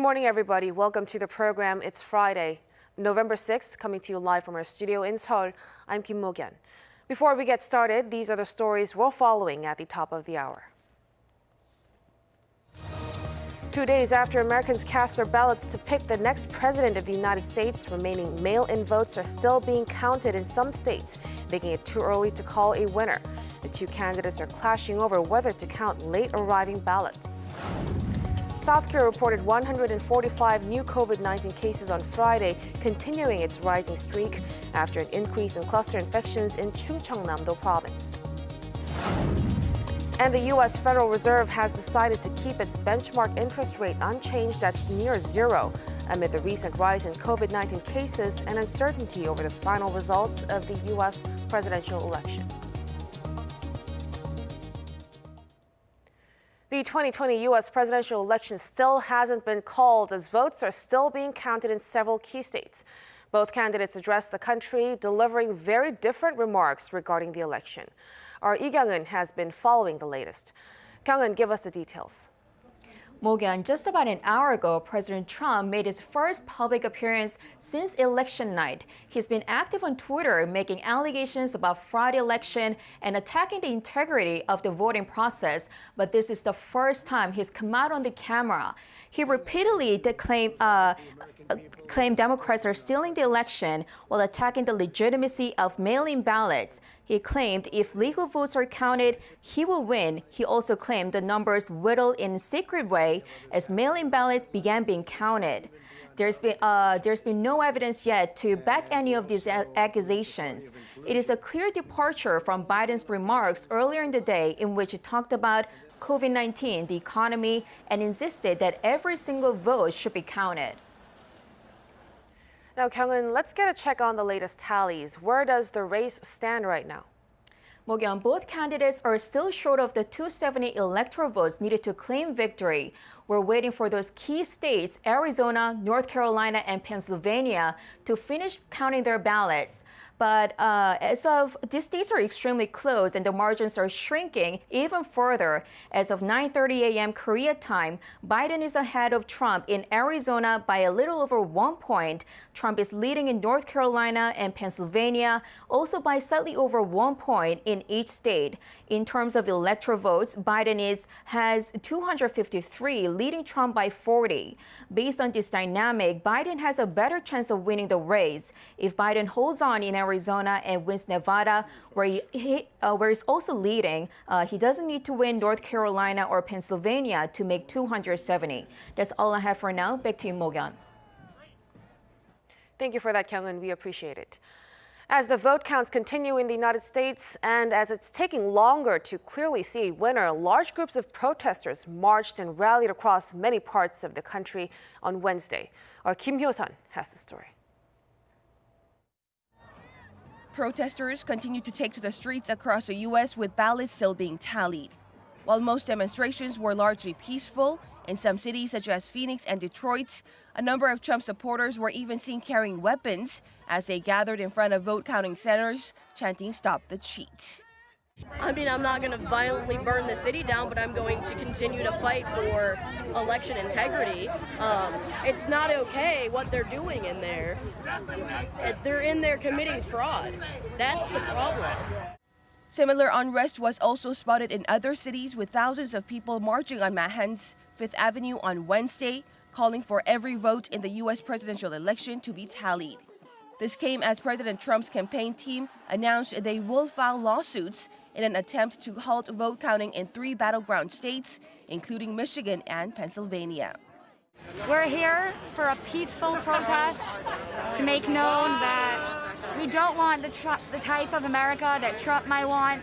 morning, everybody. Welcome to the program. It's Friday, November 6th, coming to you live from our studio in Seoul. I'm Kim Mo-kyun. Before we get started, these are the stories we're following at the top of the hour. 2 days after Americans cast their ballots to pick the next president of the United States, remaining mail-in votes are still being counted in some states, making it too early to call a winner. The two candidates are clashing over whether to count late-arriving ballots. South Korea reported 145 new COVID-19 cases on Friday, continuing its rising streak after an increase in cluster infections in Chungcheongnam-do province. And the U.S. Federal Reserve has decided to keep its benchmark interest rate unchanged at near zero amid the recent rise in COVID-19 cases and uncertainty over the final results of the U.S. presidential election. The 2020 U.S. presidential election still hasn't been called as votes are still being counted in several key states. Both candidates addressed the country, delivering very different remarks regarding the election. Our Lee Kyung-eun has been following the latest. Kyung-eun, give us the details. Mo-kyun, just about an hour ago, President Trump made his first public appearance since election night. He's been active on Twitter, making allegations about fraud election and attacking the integrity of the voting process. But this is the first time he's come out on the camera. He repeatedly claimed Democrats are stealing the election while attacking the legitimacy of mail-in ballots. He claimed if legal votes are counted, he will win. He also claimed the numbers whittled in a secret way as mail-in ballots began being counted. There's been no evidence yet to back any of these accusations. It is a clear departure from Biden's remarks earlier in the day in which he talked about COVID-19, the economy, and insisted that every single vote should be counted. Now, Kyung-eun, let's get a check on the latest tallies. Where does the race stand right now? Mo-kyun, both candidates are still short of the 270 electoral votes needed to claim victory. We're waiting for those key states, Arizona, North Carolina, and Pennsylvania, to finish counting their ballots. But as of these states are extremely close and the margins are shrinking even further. As of 9:30 a.m. Korea time, Biden is ahead of Trump in Arizona by a little over 1 point. Trump is leading in North Carolina and Pennsylvania, also by slightly over 1 point in each state. In terms of electoral votes, Biden has 253, leading Trump by 40. Based on this dynamic, Biden has a better chance of winning the race. If Biden holds on in Arizona and wins Nevada, where he's also leading, he doesn't need to win North Carolina or Pennsylvania to make 270. That's all I have for now. Back to you, Mo-kyun. Thank you for that, Kyung-eun. We appreciate it. As the vote counts continue in the United States and as it's taking longer to clearly see a winner, large groups of protesters marched and rallied across many parts of the country on Wednesday. Our Kim Hyo-sun has the story. Protesters continue to take to the streets across the U.S. with ballots still being tallied. While most demonstrations were largely peaceful, in some cities such as Phoenix and Detroit, a number of Trump supporters were even seen carrying weapons as they gathered in front of vote-counting centers, chanting "Stop the Cheat." I mean, I'm not going to violently burn the city down, but I'm going to continue to fight for election integrity. It's not okay what they're doing in there. They're in there committing fraud. That's the problem. Similar unrest was also spotted in other cities with thousands of people marching on Manhattan's Fifth Avenue on Wednesday, calling for every vote in the U.S. presidential election to be tallied. This came as President Trump's campaign team announced they will file lawsuits in an attempt to halt vote counting in 3 battleground states, including Michigan and Pennsylvania. We're here for a peaceful protest to make known that we don't want the type of America that Trump might want,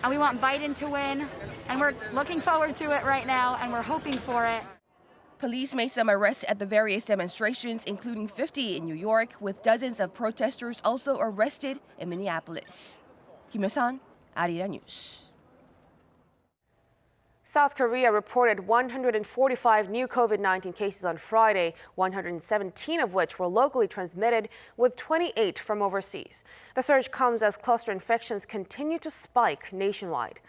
and we want Biden to win, and we're looking forward to it right now, and we're hoping for it. Police made some arrests at the various demonstrations, including 50 in New York, with dozens of protesters also arrested in Minneapolis. Kim Hyo-sun, Arirang News. South Korea reported 145 new COVID-19 cases on Friday, 117 of which were locally transmitted, with 28 from overseas. The surge comes as cluster infections continue to spike nationwide.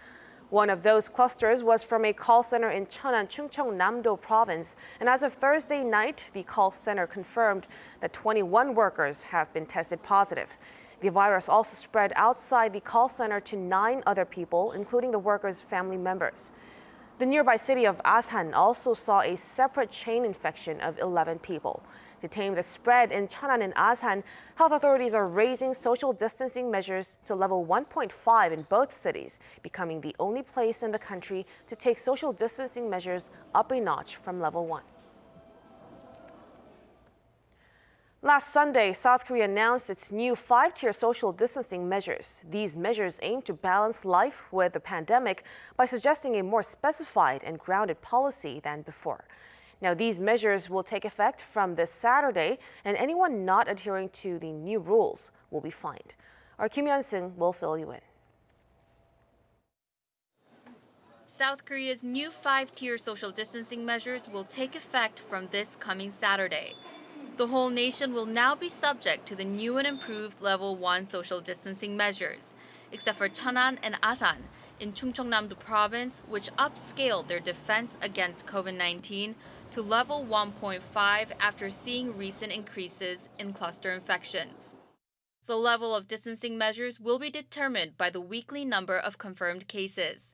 One of those clusters was from a call center in Cheonan, Chungcheongnam-do province. And as of Thursday night, the call center confirmed that 21 workers have been tested positive. The virus also spread outside the call center to 9 other people, including the workers' family members. The nearby city of Asan also saw a separate chain infection of 11 people. To tame the spread in Cheonan and Asan, health authorities are raising social distancing measures to level 1.5 in both cities, becoming the only place in the country to take social distancing measures up a notch from level 1. Last Sunday, South Korea announced its new 5-tier social distancing measures. These measures aim to balance life with the pandemic by suggesting a more specified and grounded policy than before. Now, these measures will take effect from this Saturday, and anyone not adhering to the new rules will be fined. Our Kim Hyun-sung will fill you in. South Korea's new 5-tier social distancing measures will take effect from this coming Saturday. The whole nation will now be subject to the new and improved level 1 social distancing measures, except for Cheonan and Asan in Chungcheongnam-do province, which upscaled their defense against COVID-19 to level 1.5 after seeing recent increases in cluster infections. The level of distancing measures will be determined by the weekly number of confirmed cases.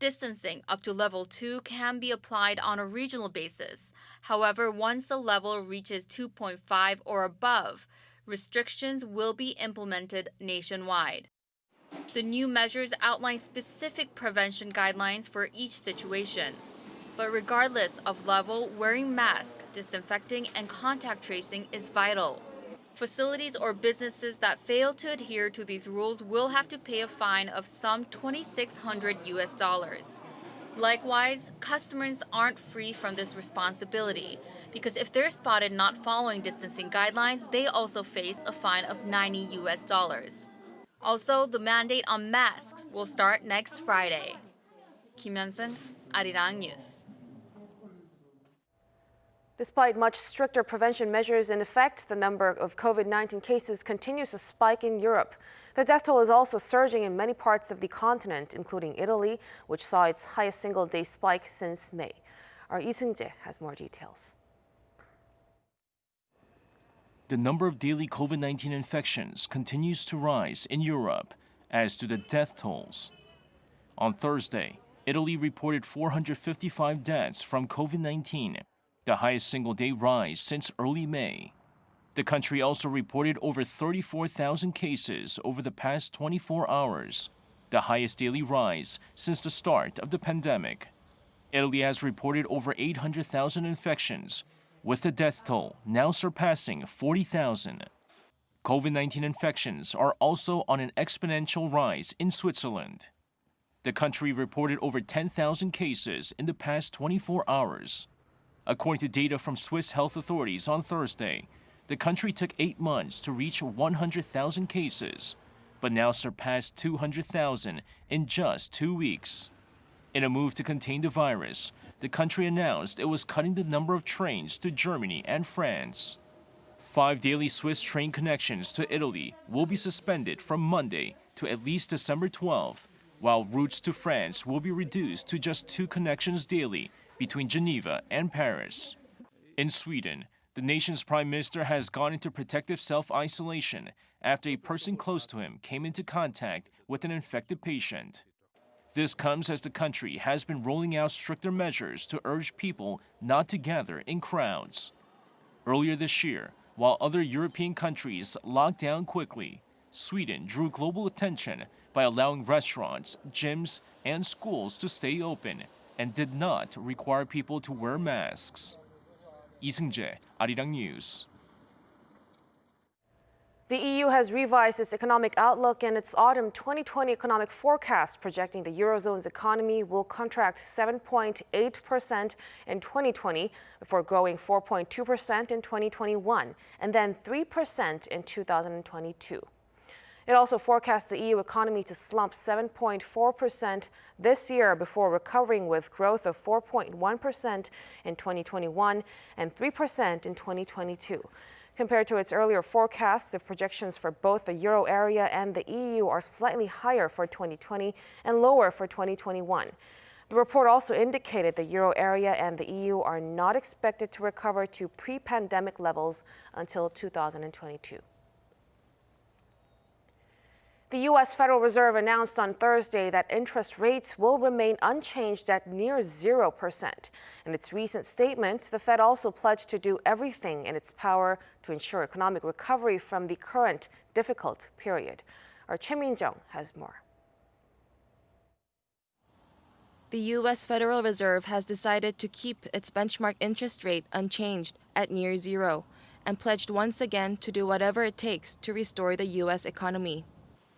Distancing up to level 2 can be applied on a regional basis. However, once the level reaches 2.5 or above, restrictions will be implemented nationwide. The new measures outline specific prevention guidelines for each situation. But regardless of level, wearing masks, disinfecting, and contact tracing is vital. Facilities or businesses that fail to adhere to these rules will have to pay a fine of some $2,600. Likewise, customers aren't free from this responsibility because if they're spotted not following distancing guidelines, they also face a fine of $90. Also, the mandate on masks will start next Friday. Kim Hyun-sung, Arirang News. Despite much stricter prevention measures in effect, the number of COVID-19 cases continues to spike in Europe. The death toll is also surging in many parts of the continent, including Italy, which saw its highest single-day spike since May. Our Lee Seung-jae has more details. The number of daily COVID-19 infections continues to rise in Europe, as do the death tolls. On Thursday, Italy reported 455 deaths from COVID-19, the highest single-day rise since early May. The country also reported over 34,000 cases over the past 24 hours, the highest daily rise since the start of the pandemic. Italy has reported over 800,000 infections, with the death toll now surpassing 40,000. COVID-19 infections are also on an exponential rise in Switzerland. The country reported over 10,000 cases in the past 24 hours. According to data from Swiss health authorities on Thursday, the country took 8 months to reach 100,000 cases, but now surpassed 200,000 in just 2 weeks. In a move to contain the virus, the country announced it was cutting the number of trains to Germany and France. 5 daily Swiss train connections to Italy will be suspended from Monday to at least December 12th, while routes to France will be reduced to just 2 connections daily between Geneva and Paris. In Sweden, the nation's prime minister has gone into protective self-isolation after a person close to him came into contact with an infected patient. This comes as the country has been rolling out stricter measures to urge people not to gather in crowds. Earlier this year, while other European countries locked down quickly, Sweden drew global attention by allowing restaurants, gyms, and schools to stay open and did not require people to wear masks. Lee Seung-jae, Arirang News. The EU has revised its economic outlook in its autumn 2020 economic forecast, projecting the eurozone's economy will contract 7.8% in 2020 before growing 4.2% in 2021 and then 3% in 2022. It also forecasts the EU economy to slump 7.4% this year before recovering with growth of 4.1% in 2021 and 3% in 2022. Compared to its earlier forecast, the projections for both the euro area and the EU are slightly higher for 2020 and lower for 2021. The report also indicated the euro area and the EU are not expected to recover to pre-pandemic levels until 2022. The U.S. Federal Reserve announced on Thursday that interest rates will remain unchanged at near 0%. In its recent statement, the Fed also pledged to do everything in its power to ensure economic recovery from the current difficult period. Our Choi Min-jung has more. The U.S. Federal Reserve has decided to keep its benchmark interest rate unchanged at near zero and pledged once again to do whatever it takes to restore the U.S. economy.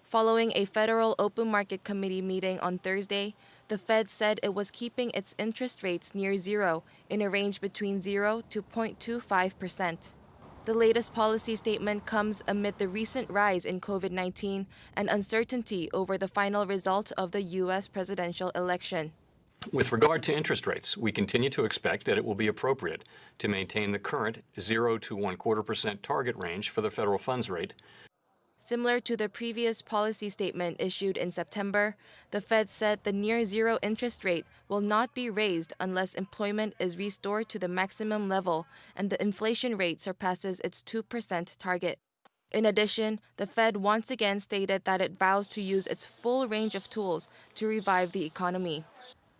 Following a Federal Open Market Committee meeting on Thursday, the Fed said it was keeping its interest rates near zero in a range between 0 to 0.25%. The latest policy statement comes amid the recent rise in COVID-19 and uncertainty over the final result of the U.S. presidential election. With regard to interest rates, we continue to expect that it will be appropriate to maintain the current 0 to 0.25% target range for the federal funds rate. Similar to the previous policy statement issued in September, the Fed said the near-zero interest rate will not be raised unless employment is restored to the maximum level and the inflation rate surpasses its 2% target. In addition, the Fed once again stated that it vows to use its full range of tools to revive the economy.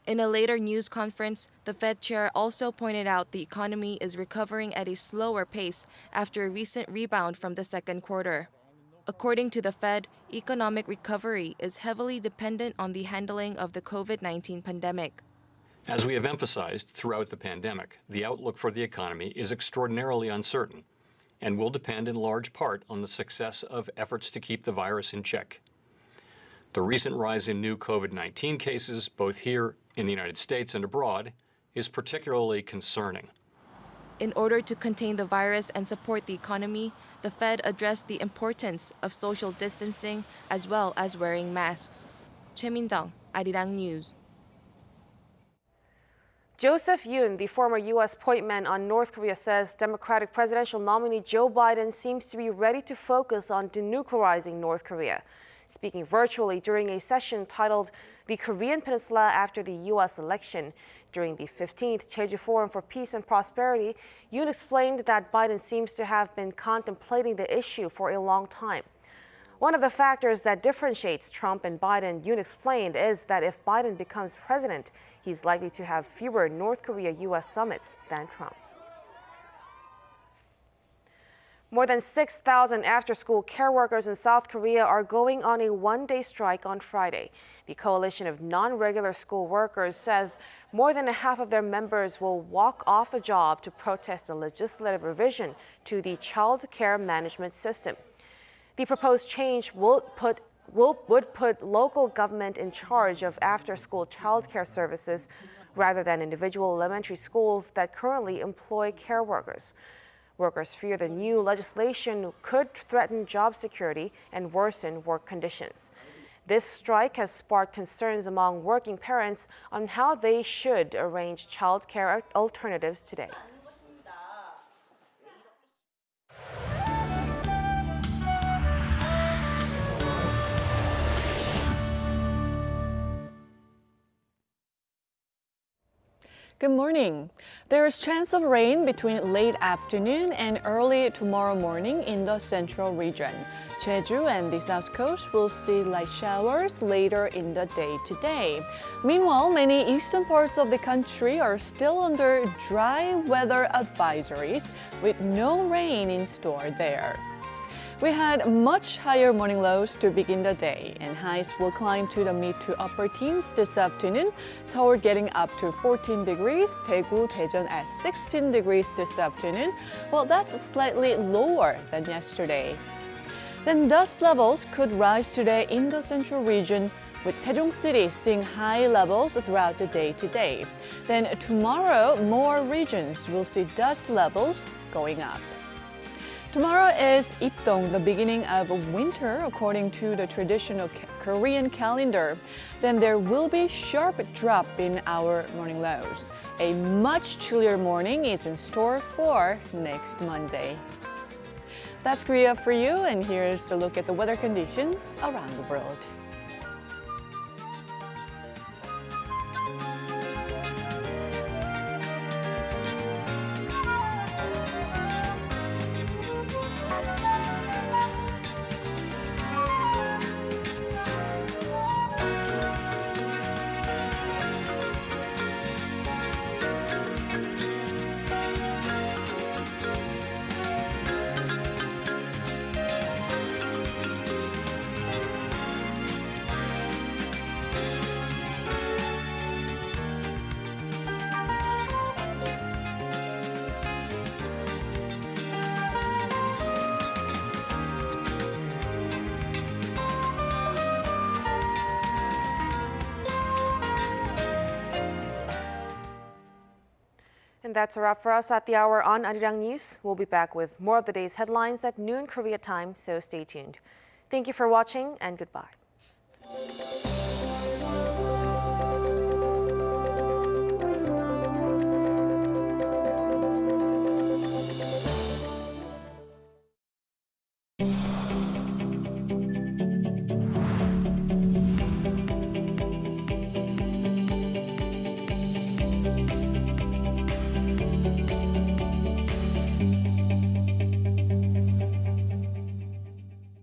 In a later news conference, the Fed chair also pointed out the economy is recovering at a slower pace after a recent rebound from the second quarter. According to the Fed, economic recovery is heavily dependent on the handling of the COVID-19 pandemic. As we have emphasized throughout the pandemic, the outlook for the economy is extraordinarily uncertain and will depend in large part on the success of efforts to keep the virus in check. The recent rise in new COVID-19 cases, both here in the United States and abroad, is particularly concerning. In order to contain the virus and support the economy, the Fed addressed the importance of social distancing as well as wearing masks. Choi Min-jung, Arirang News. Joseph Yoon, the former U.S. pointman on North Korea, says Democratic presidential nominee Joe Biden seems to be ready to focus on denuclearizing North Korea. Speaking virtually during a session titled The Korean Peninsula After the U.S. Election, during the 15th Jeju Forum for Peace and Prosperity, Yoon explained that Biden seems to have been contemplating the issue for a long time. One of the factors that differentiates Trump and Biden, Yoon explained, is that if Biden becomes president, he's likely to have fewer North Korea-U.S. summits than Trump. More than 6,000 after-school care workers in South Korea are going on a one-day strike on Friday. The coalition of non-regular school workers says more than half of their members will walk off the job to protest a legislative revision to the child care management system. The proposed change would put local government in charge of after-school child care services rather than individual elementary schools that currently employ care workers. Workers fear the new legislation could threaten job security and worsen work conditions. This strike has sparked concerns among working parents on how they should arrange child care alternatives today. Good morning. There is chance of rain between late afternoon and early tomorrow morning in the central region. Jeju and the south coast will see light showers later in the day today. Meanwhile, many eastern parts of the country are still under dry weather advisories with no rain in store there. We had much higher morning lows to begin the day, and highs will climb to the mid to upper teens this afternoon. Seoul getting up to 14 degrees, Daegu, Daejeon at 16 degrees this afternoon. Well, that's slightly lower than yesterday. Then dust levels could rise today in the central region, with Sejong City seeing high levels throughout the day today. Then tomorrow, more regions will see dust levels going up. Tomorrow is Ipdong, the beginning of winter, according to the traditional Korean calendar. Then there will be sharp drop in our morning lows. A much chillier morning is in store for next Monday. That's Korea for you, and here's a look at the weather conditions around the world. And that's a wrap for us at the hour on Arirang News. We'll be back with more of the day's headlines at noon Korea time, so stay tuned. Thank you for watching and goodbye.